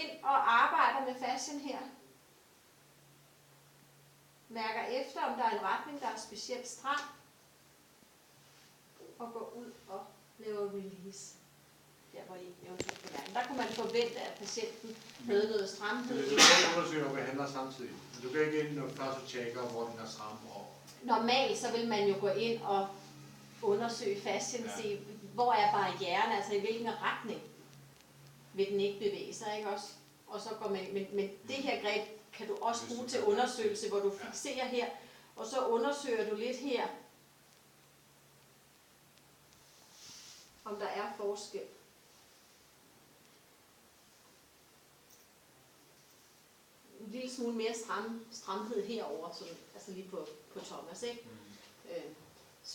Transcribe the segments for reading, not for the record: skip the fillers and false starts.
ind og arbejder med fascien her. Mærker efter, om der er en retning, der er specielt stram. Og går ud og laver release. Der hvor I eventuelt kan være. Der kunne man forvente, at patienten havde noget stramhed. Du kan undersøge, om vi handler samtidig. Du kan ikke ind, når du først tjekker, hvor den er stram. Normalt så vil man jo gå ind og undersøge fascien, se, hvor er barrieren, altså i hvilken retning vil den ikke bevæge sig, ikke også? Og så går man, men det her greb kan du også bruge til undersøgelse, hvor du fikserer her, og så undersøger du lidt her, om der er forskel. En lille smule mere stramhed herover, altså lige på Thomas, ikke?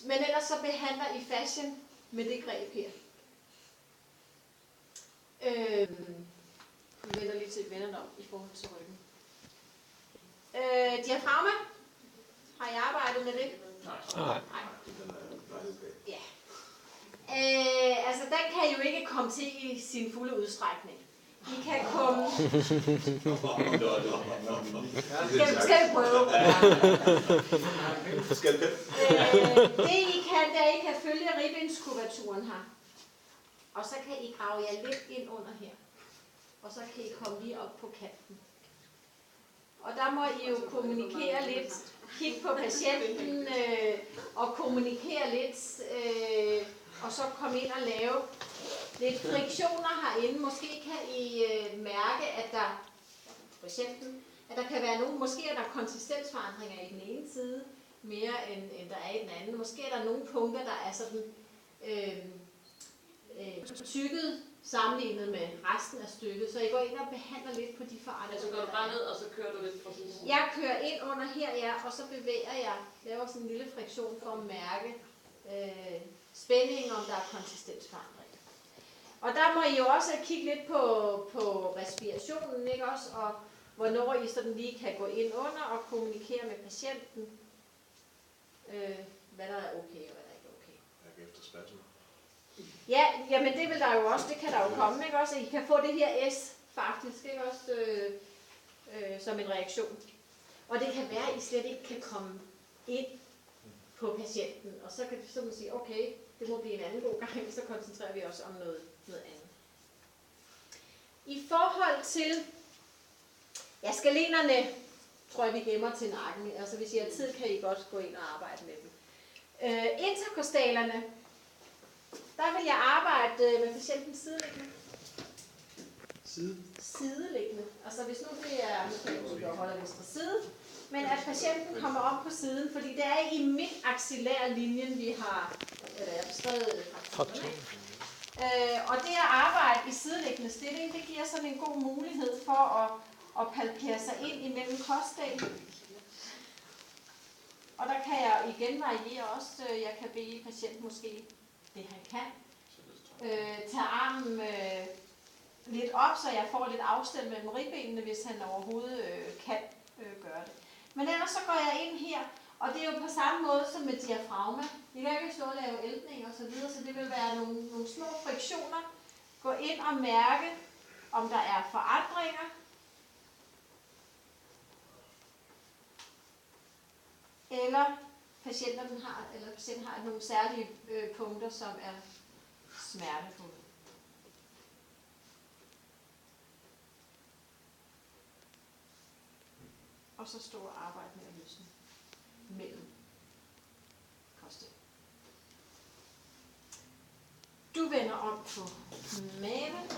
Men ellers så behandler I fascien med det greb her. Vi vender lige til vender om i forhold til ryggen. Diafragma. Har I arbejdet med det? Nej. Ja. Altså, den kan jo ikke komme til i sin fulde udstrækning. I kan komme... Skal vi prøve? Det I kan, det er, I kan følge ribbenskurvaturen her. Og så kan I grave jer lidt ind under her. Og så kan I komme lige op på kanten. Og der må I jo kommunikere lidt. Kig på patienten og kommunikere lidt. Og så komme ind og lave lidt friktioner herinde. Måske kan I mærke, at der patienten, at der kan være nogle, måske er der konsistensforandringer i den ene side, mere end der er i den anden. Måske er der nogle punkter, der er sådan tykket sammenlignet med resten af stykket. Så I går ind og behandler lidt på de forandringer. Altså går du bare ned, og så kører du lidt fra siden? Jeg kører ind under her, ja, og så bevæger jeg, laver sådan en lille friktion for at mærke spændingen, om der er konsistensforandringer. Og der må I jo også kigge lidt på respirationen, ikke også? Og hvornår I sådan lige kan gå ind under og kommunikere med patienten, hvad der er okay og hvad der ikke er okay. Jeg kan efter spasm. Ja, jamen det vil der jo også, det kan der jo komme, ikke også? I kan få det her S faktisk, ikke også, som en reaktion. Og det kan være, at I slet ikke kan komme ind på patienten, og så kan vi sådan sige, okay, det må blive en anden god gang, så koncentrerer vi os om noget andet. I forhold til skalenerne, tror jeg, vi gemmer til nakken. Altså hvis I har tid, kan I godt gå ind og arbejde med dem. Interkostalerne, der vil jeg arbejde med patienten sideliggende. Sideliggende. Altså hvis nu det er, nu holder venstre side, men at patienten kommer op på siden, fordi det er i midt-axillærlinjen, vi har beskrevet frakturen. Og det at arbejde i sideliggende stilling, det giver sådan en god mulighed for at palpere sig ind imellem kostdelen. Og der kan jeg igen variere også. Jeg kan bede patienten måske det han kan. Tage armen lidt op, så jeg får lidt afstand mellem ribbenene, hvis han overhovedet kan gøre det. Men ellers så går jeg ind her, og det er jo på samme måde som med diafragma. Vi kan ikke stå og lave æltning og så videre, så det vil være nogle små friktioner. Gå ind og mærke, om der er forandringer. Eller patienten har nogle særlige punkter, som er smertefulde. Og så stå og arbejde med at løsne mellem kostdelen. Du vender om på maven.